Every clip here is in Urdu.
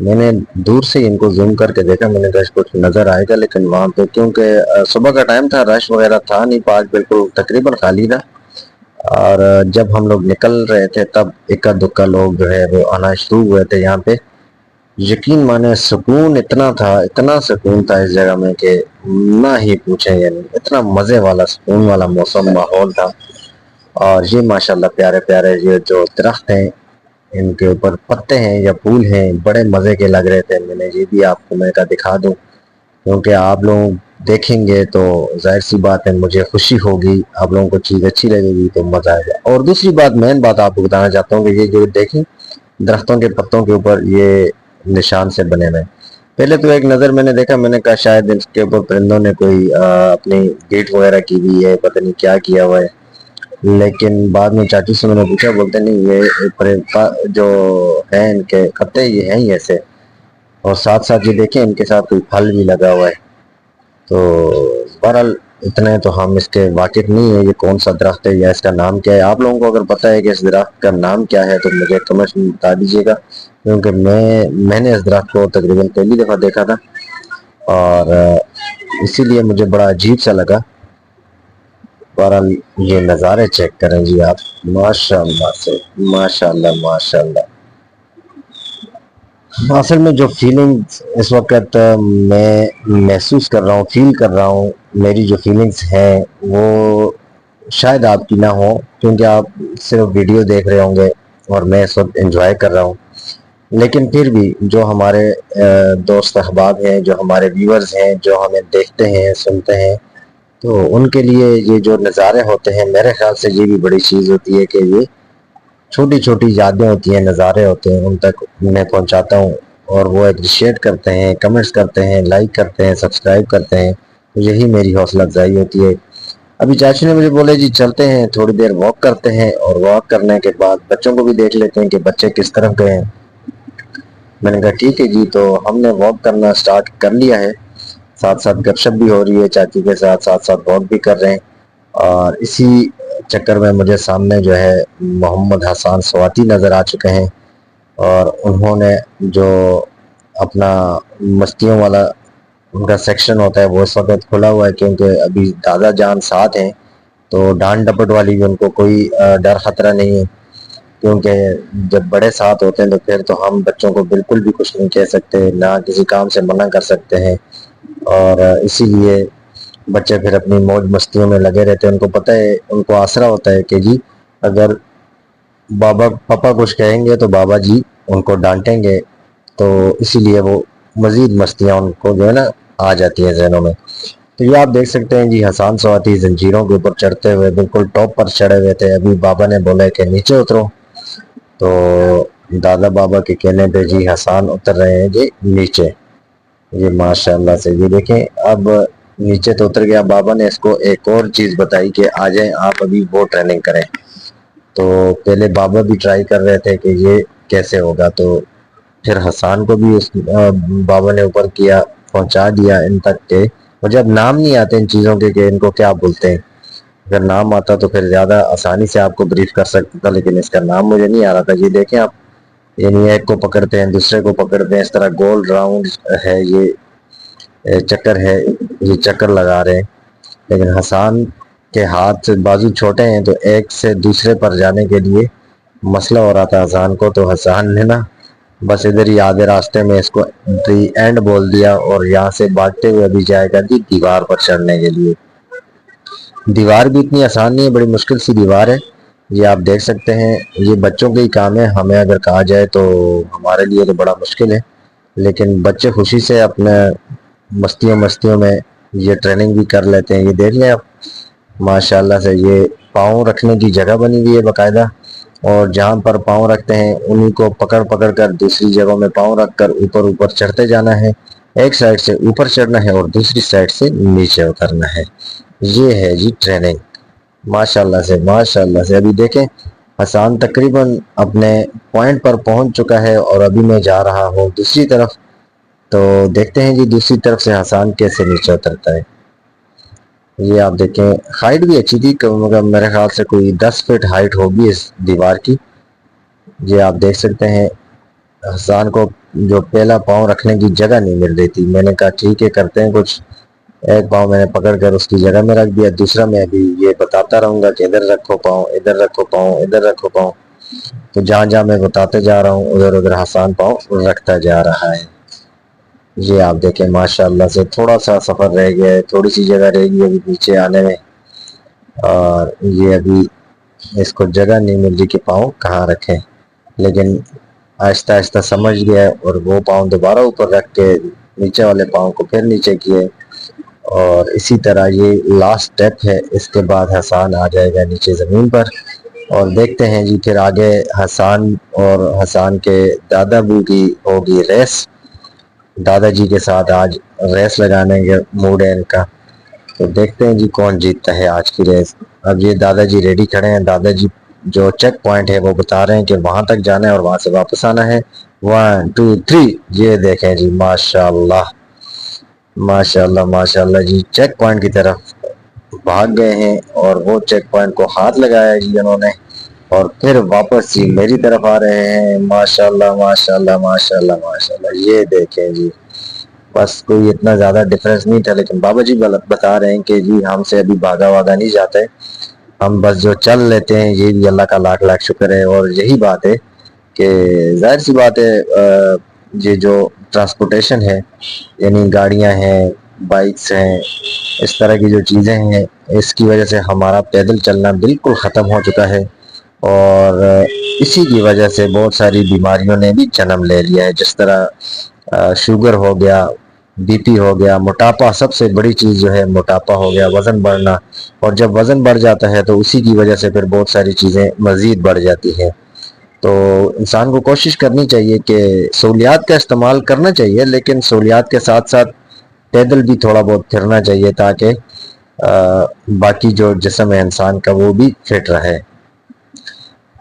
میں نے دور سے ان کو زوم کر کے دیکھا، میں نے کہا کچھ نظر آئے گا، لیکن وہاں پہ کیونکہ صبح کا ٹائم تھا، رش وغیرہ تھا نہیں، پارک بالکل تقریباً خالی تھا، اور جب ہم لوگ نکل رہے تھے تب اکا دکا لوگ جو ہے وہ آنا شروع ہوئے تھے یہاں پہ۔ یقین مانے سکون اتنا تھا، اتنا سکون تھا اس جگہ میں کہ نہ ہی پوچھیں، یعنی اتنا مزے والا سکون والا موسم ماحول تھا۔ اور یہ ماشاءاللہ پیارے پیارے یہ جو درخت ہیں، ان کے اوپر پتے ہیں یا پھول ہیں، بڑے مزے کے لگ رہے تھے۔ میں نے یہ بھی آپ کو میں کہا دکھا دوں، کیونکہ آپ لوگ دیکھیں گے تو ظاہر سی بات ہے مجھے خوشی ہوگی، آپ لوگوں کو چیز اچھی لگے گی تو مزہ آئے گا۔ اور دوسری بات، مین بات آپ کو بتانا چاہتا ہوں کہ یہ جو دیکھیں درختوں کے پتوں کے اوپر یہ نشان سے بنے ہوئے، پہلے تو ایک نظر میں نے دیکھا، میں نے کہا شاید اس کے اوپر پرندوں نے کوئی اپنی گیٹ وغیرہ کی ہوئی ہے، پتہ نہیں کیا کیا ہوا ہے، لیکن بعد میں چاچی سے میں نے پوچھا، بولتے نہیں یہ جو ہیں ان کے پتے یہ ہیں ہی ایسے، اور ساتھ ساتھ یہ دیکھیں ان کے ساتھ کوئی پھل بھی لگا ہوا ہے۔ تو بہرحال اتنے تو ہم اس کے واقف نہیں ہیں، یہ کون سا درخت ہے یا اس کا نام کیا ہے۔ آپ لوگوں کو اگر پتہ ہے کہ اس درخت کا نام کیا ہے تو مجھے کمنٹس میں بتا دیجیے گا، کیونکہ میں نے اس درخت کو تقریباً پہلی دفعہ دیکھا تھا، اور اسی لیے مجھے بڑا عجیب سا لگا۔ بہرحال یہ نظارے چیک کریں جی آپ، ماشاءاللہ سے ماشاءاللہ ماشاءاللہ۔ اصل میں جو فیلنگ اس وقت میں محسوس کر رہا ہوں، فیل کر رہا ہوں، میری جو فیلنگز ہیں وہ شاید آپ کی نہ ہو، کیونکہ آپ صرف ویڈیو دیکھ رہے ہوں گے اور میں اس وقت انجوائے کر رہا ہوں، لیکن پھر بھی جو ہمارے دوست احباب ہیں، جو ہمارے ویورز ہیں، جو ہمیں دیکھتے ہیں سنتے ہیں، تو ان کے لیے یہ جو نظارے ہوتے ہیں، میرے خیال سے یہ بھی بڑی چیز ہوتی ہے کہ یہ چھوٹی چھوٹی یادیں ہوتی ہیں، نظارے ہوتے ہیں، ان تک میں پہنچاتا ہوں، اور وہ اپریشیٹ کرتے ہیں، کمنٹس کرتے ہیں، لائک کرتے ہیں، سبسکرائب کرتے ہیں، تو یہی میری حوصلہ افزائی ہوتی ہے۔ ابھی چاچو نے مجھے بولے جی چلتے ہیں تھوڑی دیر واک کرتے ہیں، اور واک کرنے کے بعد بچوں کو بھی دیکھ لیتے ہیں کہ بچے کس طرف گئے ہیں۔ میں نے کہا ٹھیک ہے جی، تو ہم نے واک کرنا سٹارٹ کر لیا ہے، ساتھ ساتھ گپ شپ بھی ہو رہی ہے چاچی کے ساتھ، ساتھ ساتھ واک بھی کر رہے ہیں، اور اسی چکر میں مجھے سامنے جو ہے محمد حسان سواتی نظر آ چکے ہیں، اور انہوں نے جو اپنا مستیوں والا ان کا سیکشن ہوتا ہے وہ اس وقت کھلا ہوا ہے، کیونکہ ابھی دادا جان ساتھ ہیں، تو ڈانٹ ڈپٹ والی بھی ان کو کوئی ڈر خطرہ نہیں ہے، کیونکہ جب بڑے ساتھ ہوتے ہیں تو پھر تو ہم بچوں کو بالکل بھی کچھ نہیں کہہ سکتے، نہ کسی کام سے منع کر سکتے ہیں، اور اسی لیے بچے پھر اپنی موج مستیوں میں لگے رہتے ہیں۔ ان کو پتہ ہے، ان کو آسرا ہوتا ہے کہ جی اگر پاپا کچھ کہیں گے تو بابا جی ان کو ڈانٹیں گے، تو اسی لیے وہ مزید مستیاں ان کو جو ہے نا آ جاتی ہیں ذہنوں میں۔ تو یہ آپ دیکھ سکتے ہیں جی حسان سواتی زنجیروں کے اوپر چڑھتے ہوئے بالکل ٹاپ پر چڑھے ہوئے تھے، ابھی بابا نے بولا کہ نیچے اترو، تو دادا بابا کے کہنے پہ جی حسان اتر رہے ہیں جی نیچے۔ یہ ماشاءاللہ سے یہ دیکھیں، اب نیچے تو اتر گیا، بابا نے اس کو ایک اور چیز بتائی کہ آ جائیں آپ ابھی وہ ٹریننگ کریں، تو پہلے بابا بھی ٹرائی کر رہے تھے کہ یہ کیسے ہوگا، تو پھر حسان کو بھی اس بابا نے اوپر کیا، پہنچا دیا ان تک کہ مجھے اب نام نہیں آتے ان چیزوں کے کہ ان کو کیا بولتے ہیں، اگر نام آتا تو پھر زیادہ آسانی سے آپ کو بریف کر سکتا تھا، لیکن اس کا نام مجھے نہیں آ رہا تھا۔ یہ دیکھیں آپ، یعنی ایک کو پکڑتے ہیں دوسرے کو پکڑتے ہیں، اس طرح گول راؤنڈ ہے، یہ چکر ہے، یہ چکر لگا رہے ہیں، لیکن حسان کے ہاتھ سے بازو چھوٹے ہیں تو ایک سے دوسرے پر جانے کے لیے مسئلہ ہو رہا تھا حسان کو، تو حسان نے نا بس ادھر ہی آدھے راستے میں اس کو دی اینڈ بول دیا، اور یہاں سے بھاگتے ہوئے ابھی جائے گا جی دیوار پر چڑھنے کے لیے۔ دیوار بھی اتنی آسان نہیں ہے، بڑی مشکل سی دیوار ہے، یہ آپ دیکھ سکتے ہیں، یہ بچوں کے ہی کام ہے، ہمیں اگر کہا جائے تو ہمارے لیے تو بڑا مشکل ہے، لیکن بچے خوشی سے اپنے مستیوں میں یہ ٹریننگ بھی کر لیتے ہیں۔ یہ دیکھ لیں آپ ماشاءاللہ سے، یہ پاؤں رکھنے کی جگہ بنی ہوئی ہے باقاعدہ، اور جہاں پر پاؤں رکھتے ہیں انہیں کو پکڑ پکڑ کر دوسری جگہوں میں پاؤں رکھ کر اوپر چڑھتے جانا ہے، ایک سائڈ سے اوپر چڑھنا ہے اور دوسری سائڈ سے نیچے اترنا ہے، یہ ہے جی ٹریننگ۔ ماشاءاللہ سے ماشاءاللہ سے، ابھی دیکھیں حسان تقریباً اپنے پوائنٹ پر پہنچ چکا ہے، اور ابھی میں جا رہا ہوں دوسری طرف، تو دیکھتے ہیں جی دوسری طرف سے حسان کیسے نیچے اترتا ہے۔ یہ آپ دیکھیں، ہائٹ بھی اچھی تھی، مگر میرے خیال سے کوئی 10 فٹ ہائٹ ہوگی اس دیوار کی، یہ آپ دیکھ سکتے ہیں۔ حسان کو جو پہلا پاؤں رکھنے کی جگہ نہیں مل رہی تھی. میں نے کہا ٹھیک ہے کرتے ہیں کچھ. ایک پاؤں میں نے پکڑ کر اس کی جگہ میں رکھ دیا, دوسرا میں ابھی یہ بتاتا رہوں گا کہ ادھر رکھو پاؤں, ادھر رکھو پاؤں, ادھر رکھو پاؤں. تو جہاں جہاں میں بتاتے جا رہا ہوں ادھر ادھر حسان پاؤں رکھتا جا رہا ہے. یہ آپ دیکھیں ماشاء اللہ سے تھوڑا سا سفر رہ گیا ہے, تھوڑی سی جگہ رہ گئی ابھی پیچھے آنے میں, اور یہ ابھی اس کو جگہ نہیں مل رہی کہ پاؤں کہاں رکھیں. لیکن آہستہ آہستہ سمجھ گیا اور وہ پاؤں دوبارہ اوپر رکھ کے نیچے والے پاؤں کو پھر نیچے کیے. اور اسی طرح یہ لاسٹ سٹیپ ہے, اس کے بعد حسان آ جائے گا نیچے زمین پر. اور دیکھتے ہیں جی پھر آگے حسان اور حسان کے دادا ابو کی ہوگی ریس. دادا جی کے ساتھ آج ریس لگانے کے موڈ ہے ان کا, تو دیکھتے ہیں جی کون جیتتا ہے آج کی ریس. اب یہ دادا جی ریڈی کھڑے ہیں, دادا جی جو چیک پوائنٹ ہے وہ بتا رہے ہیں کہ وہاں تک جانا ہے اور وہاں سے واپس آنا ہے. 1 2 3 یہ دیکھیں جی ماشاء اللہ ماشاء اللہ ماشاء اللہ جی چیک پوائنٹ کی طرف بھاگ گئے ہیں, اور وہ چیک پوائنٹ کو ہاتھ لگایا جی انہوں نے, اور پھر واپس جی میری طرف آ رہے ہیں. ماشاء اللہ ماشاء اللہ ماشاء اللہ ماشاء اللہ. یہ دیکھیں جی بس کوئی اتنا زیادہ ڈفرینس نہیں تھا, لیکن بابا جی بتا رہے ہیں کہ جی ہم سے ابھی بھاگا واگا نہیں جاتا ہے, ہم بس جو چل لیتے ہیں یہ بھی اللہ کا لاکھ لاکھ شکر ہے. اور یہی بات ہے کہ ظاہر سی بات ہے یہ جو ٹرانسپورٹیشن ہے یعنی گاڑیاں ہیں, بائکس ہیں, اس طرح کی جو چیزیں ہیں, اس کی وجہ سے ہمارا پیدل چلنا بالکل ختم ہو چکا ہے. اور اسی کی وجہ سے بہت ساری بیماریوں نے بھی جنم لے لیا ہے, جس طرح شوگر ہو گیا, بی پی ہو گیا, موٹاپا سب سے بڑی چیز جو ہے موٹاپا ہو گیا, وزن بڑھنا. اور جب وزن بڑھ جاتا ہے تو اسی کی وجہ سے پھر بہت ساری چیزیں مزید بڑھ جاتی ہیں. تو انسان کو کوشش کرنی چاہیے کہ سہولیات کا استعمال کرنا چاہیے, لیکن سہولیات کے ساتھ ساتھ پیدل بھی تھوڑا بہت پھرنا چاہیے تاکہ باقی جو جسم ہے انسان کا وہ بھی فٹ رہے.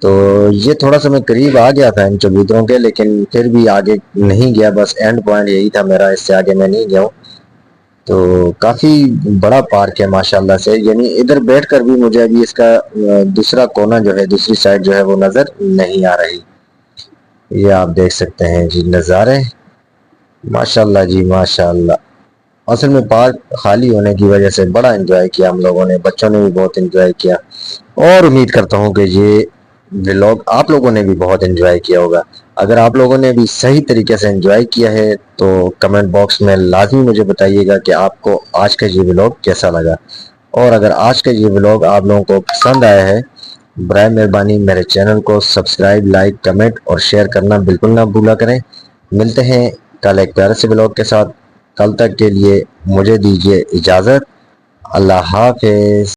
تو یہ تھوڑا سا میں قریب آ گیا تھا ان چبوتروں کے, لیکن پھر بھی آگے نہیں گیا, بس اینڈ پوائنٹ یہی تھا میرا, اس سے آگے میں نہیں گیا ہوں. تو کافی بڑا پارک ہے ماشاء اللہ سے, یعنی ادھر بیٹھ کر بھی مجھے ابھی اس کا دوسرا کونا جو ہے, دوسری سائڈ جو ہے وہ نظر نہیں آ رہی. یہ آپ دیکھ سکتے ہیں جی نظارے ماشاء اللہ جی ماشاء اللہ. اصل میں پارک خالی ہونے کی وجہ سے بڑا انجوائے کیا ہم لوگوں نے, بچوں نے بھی بہت انجوائے کیا, اور امید کرتا ہوں کہ یہ ولاگ آپ لوگوں نے بھی بہت انجوائے کیا ہوگا. اگر آپ لوگوں نے بھی صحیح طریقے سے انجوائے کیا ہے تو کمنٹ باکس میں لازمی مجھے بتائیے گا کہ آپ کو آج کا یہ ولاگ کیسا لگا. اور اگر آج کا یہ ولاگ آپ لوگوں کو پسند آیا ہے, برائے مہربانی میرے چینل کو سبسکرائب, لائک, کمنٹ اور شیئر کرنا بالکل نہ بھولا کریں. ملتے ہیں کل ایک پیارے سے ولاگ کے ساتھ, کل تک کے لیے مجھے دیجیے اجازت. اللہ حافظ.